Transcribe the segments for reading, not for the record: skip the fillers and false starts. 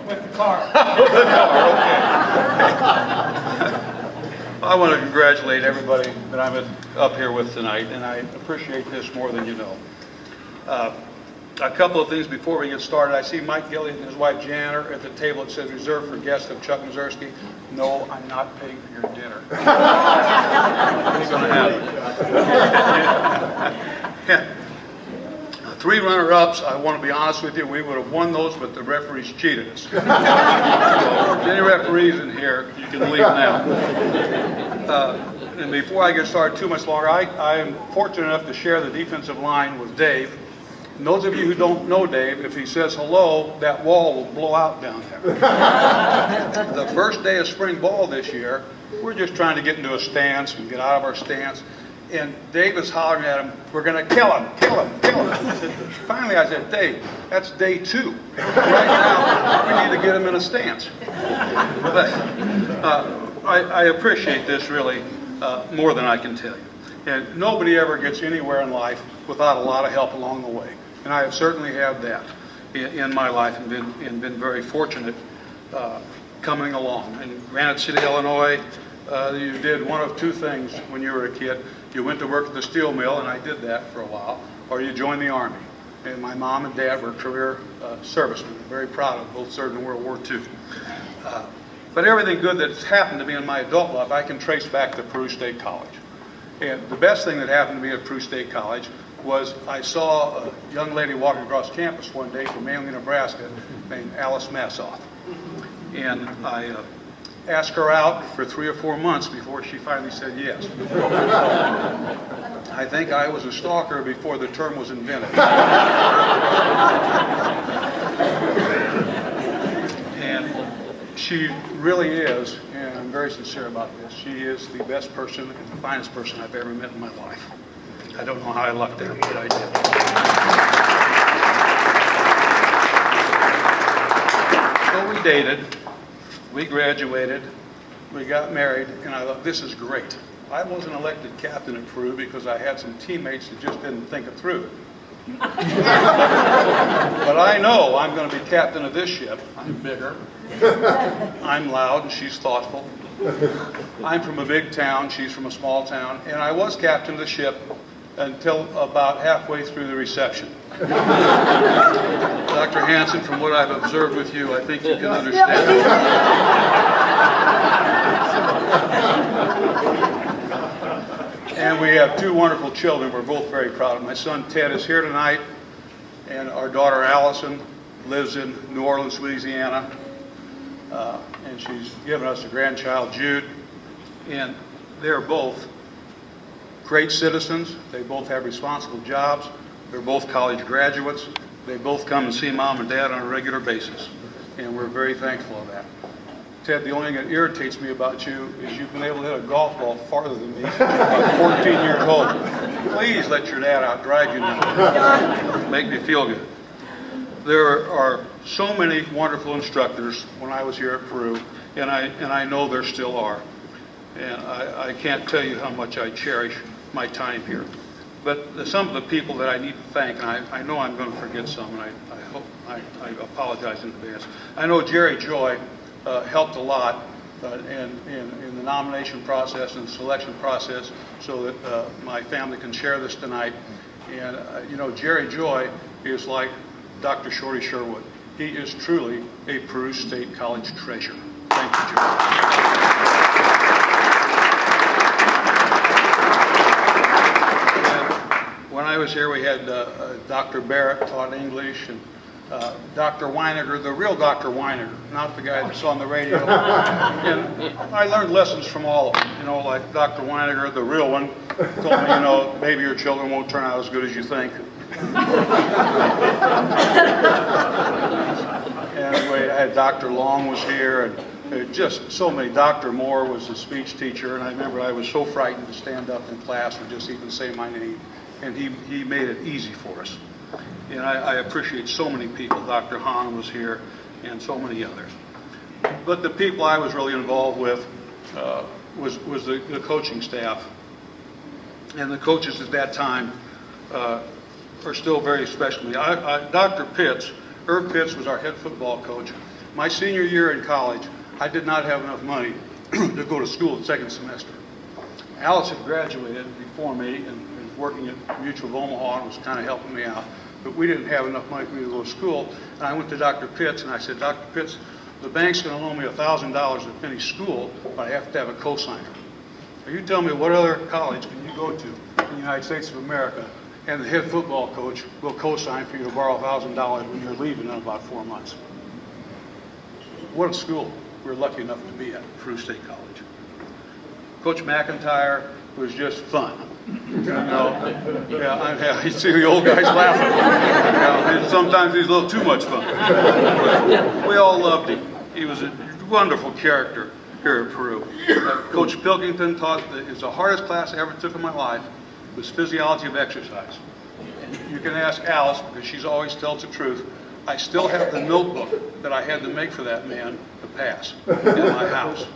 With the car. I want to congratulate everybody that I'm up here with tonight, and I appreciate this more than you know. A couple of things before we get started. I see Mike Gilly and his wife Jan at the table. It says reserved for guests of Chuck Mizerski. No, I'm not paying for your dinner. It's going to happen. Three runner-ups, I want to be honest with you, we would have won those, but the referees cheated us. So, if any referees in here, you can leave now. And before I get started too much longer, I am fortunate enough to share the defensive line with Dave. And those of you who don't know Dave, if he says hello, that wall will blow out down there. The first day of spring ball this year, we're just trying to get into a stance and get out of our stance. And Dave is hollering at him, "We're going to kill him, kill him, kill him." Finally, I said, "Dave, that's day 2. Right now, we need to get him in a stance." But I appreciate this really more than I can tell you. And nobody ever gets anywhere in life without a lot of help along the way. And I have certainly had that in my life and been very fortunate coming along. In Granite City, Illinois, you did one of two things when you were a kid. You went to work at the steel mill, and I did that for a while, or you joined the Army. And my mom and dad were career servicemen. I'm very proud of both served in World War II. But everything good that's happened to me in my adult life, I can trace back to Peru State College. And the best thing that happened to me at Peru State College was I saw a young lady walking across campus one day from Manly, Nebraska, named Alice Massoff. And I asked her out for 3 or 4 months before she finally said yes. I think I was a stalker before the term was invented. And she really is, and I'm very sincere about this, she is the best person and the finest person I've ever met in my life. I don't know how I lucked out, but I did. So we dated. We graduated, we got married, and I thought, this is great. I wasn't elected captain at Peru because I had some teammates that just didn't think it through. But I know I'm going to be captain of this ship. I'm bigger, I'm loud, and she's thoughtful. I'm from a big town, she's from a small town, and I was captain of the ship until about halfway through the reception. Dr. Hansen, from what I've observed with you, I think you can understand. And we have 2 wonderful children we're both very proud of. My son Ted is here tonight, and our daughter Allison lives in New Orleans, Louisiana, and she's given us a grandchild, Jude, and they're both great citizens. They both have responsible jobs. They're both college graduates. They both come and see mom and dad on a regular basis, and we're very thankful of that. Ted, the only thing that irritates me about you is you've been able to hit a golf ball farther than me, about 14 years old. Please let your dad outdrive you now. Make me feel good. There are so many wonderful instructors when I was here at Peru, and I know there still are. And I can't tell you how much I cherish my time here. But some of the people that I need to thank, and I know I'm going to forget some, and I I apologize in advance. I know Jerry Joy helped a lot in the nomination process and the selection process so that my family can share this tonight. And you know, Jerry Joy is like Dr. Shorty Sherwood. He is truly a Peru State College treasure. Thank you, Jerry. When I was here, we had Dr. Barrett taught English, and Dr. Weiniger, the real Dr. Weiniger, not the guy that's on the radio. And I learned lessons from all of them. You know, like Dr. Weiniger, the real one, told me, you know, maybe your children won't turn out as good as you think. Anyway, I had Dr. Long was here, and just so many. Dr. Moore was the speech teacher, and I remember I was so frightened to stand up in class or just even say my name. And he made it easy for us. And I appreciate so many people. Dr. Hahn was here, and so many others. But the people I was really involved with was the coaching staff. And the coaches at that time are still very special to me. Dr. Pitts, Irv Pitts was our head football coach. My senior year in college, I did not have enough money to go to school the second semester. Alice had graduated before me and was working at Mutual of Omaha and was kind of helping me out. But we didn't have enough money for me to go to school. And I went to Dr. Pitts and I said, Dr. Pitts, the bank's going to loan me $1,000 to finish school, but I have to have a cosigner. Now you tell me what other college can you go to in the United States of America and the head football coach will co-sign for you to borrow $1,000 when you're leaving in about 4 months. What a school we're lucky enough to be at, Peru State College. Coach McIntyre was just fun. You know, yeah, I see the old guys laughing. You know, and sometimes he's a little too much fun. But we all loved him. He was a wonderful character here at Peru. Coach Pilkington taught it's the hardest class I ever took in my life. Was physiology of exercise. And you can ask Alice, because she's always tells the truth. I still have the notebook that I had to make for that man to pass in my house.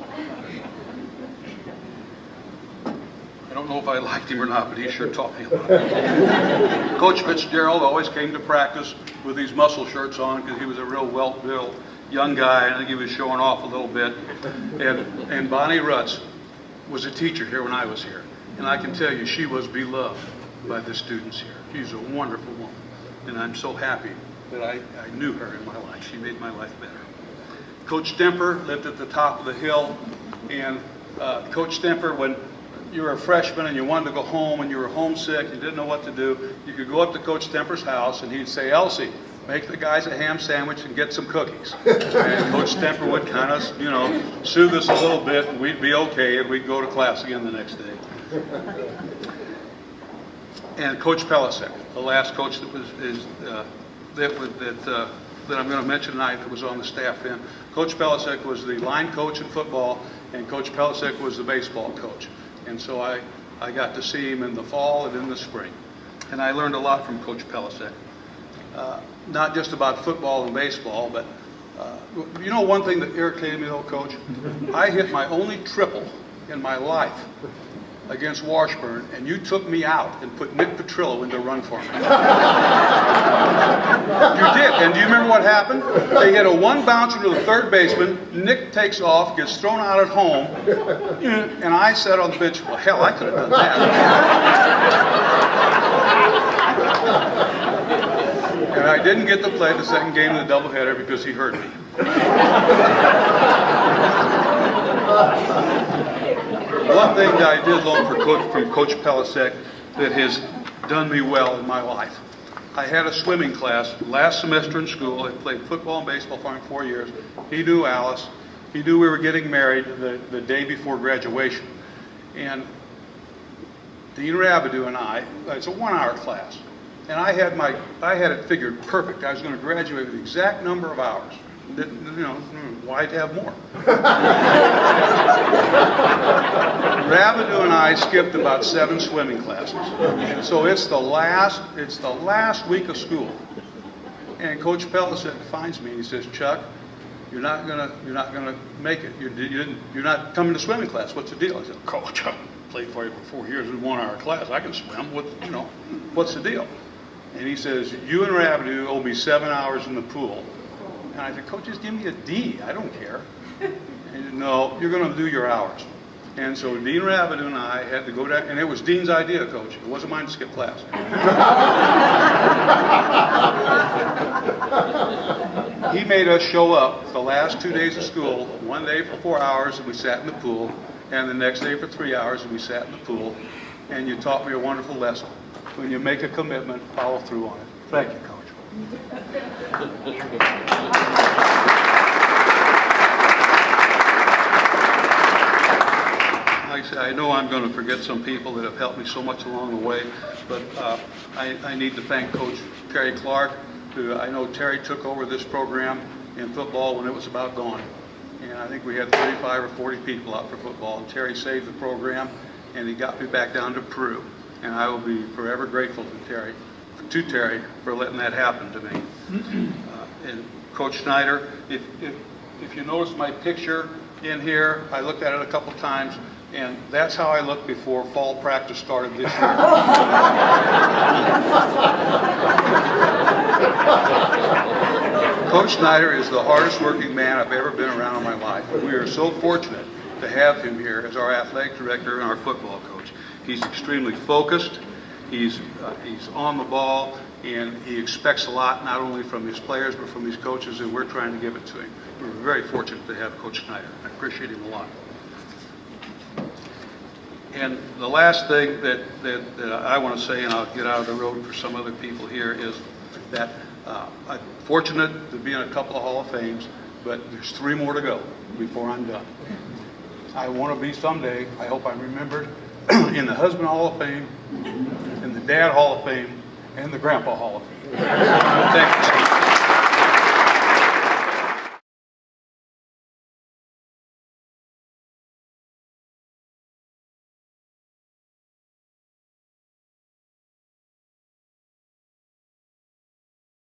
I don't know if I liked him or not, but he sure taught me about it. Coach Fitzgerald always came to practice with these muscle shirts on because he was a real well-built young guy, and I think he was showing off a little bit. And Bonnie Rutz was a teacher here when I was here. And I can tell you, she was beloved by the students here. She's a wonderful woman. And I'm so happy that I knew her in my life. She made my life better. Coach Stemper lived at the top of the hill. And Coach Stemper, when you were a freshman and you wanted to go home and you were homesick, you didn't know what to do, you could go up to Coach Stemper's house and he'd say, Elsie, make the guys a ham sandwich and get some cookies. And Coach Stemper would kind of, you know, soothe us a little bit and we'd be okay and we'd go to class again the next day. And Coach Pelisek, the last coach that I'm going to mention tonight that was on the staff then. Coach Pelisek was the line coach in football, and Coach Pelisek was the baseball coach. And so I got to see him in the fall and in the spring. And I learned a lot from Coach Pelisek. Not just about football and baseball, but you know one thing that irritated me though, Coach? I hit my only triple in my life against Washburn, and you took me out and put Nick Petrillo in to run for me. You did, and do you remember what happened? They hit a one bouncer to the third baseman, Nick takes off, gets thrown out at home, and I sat on the bench, well hell, I could have done that. And I didn't get to play the second game of the doubleheader because he hurt me. One thing that I did learn from Coach Pelisek that has done me well in my life. I had a swimming class last semester in school. I played football and baseball for him 4 years. He knew Alice. He knew we were getting married the day before graduation. And Dean Rabideau and I, it's a 1-hour class. And I had it figured perfect. I was going to graduate with the exact number of hours. You know, why'd have more? Rabideau and I skipped about 7 swimming classes. And so it's the last week of school. And Coach Pelisek finds me and he says, Chuck, you're not gonna make it. You're not coming to swimming class. What's the deal? I said, Coach, I played for you for 4 years in 1-hour class. I can swim. What's the deal? And he says, you and Rabideau owe me 7 hours in the pool. And I said, Coach, just give me a D. I don't care. And he said, no, you're going to do your hours. And so Dean Rabideau and I had to go down, and it was Dean's idea, Coach. It wasn't mine to skip class. He made us show up the last 2 days of school, one day for 4 hours, and we sat in the pool, and the next day for 3 hours, and we sat in the pool. And you taught me a wonderful lesson. When you make a commitment, follow through on it. Thank you, Coach. Like I said, I know I'm going to forget some people that have helped me so much along the way, but I need to thank Coach Terry Clark, who I know Terry took over this program in football when it was about gone. And I think we had 35 or 40 people out for football, and Terry saved the program, and he got me back down to Peru. And I will be forever grateful to Terry for letting that happen to me. And Coach Snyder, if you notice my picture in here, I looked at it a couple times, and that's how I looked before fall practice started this year. Coach Snyder is the hardest working man I've ever been around in my life. We are so fortunate to have him here as our athletic director and our football coach. He's extremely focused, he's on the ball, and he expects a lot, not only from his players, but from his coaches, and we're trying to give it to him. We're very fortunate to have Coach Snyder. I appreciate him a lot. And the last thing that I want to say, and I'll get out of the road for some other people here, is that I'm fortunate to be in a couple of Hall of Fames, but there's 3 more to go before I'm done. I want to be someday, I hope I'm remembered, in the Husband Hall of Fame, in the Dad Hall of Fame, and the Grandpa Hall of Fame. Thank you.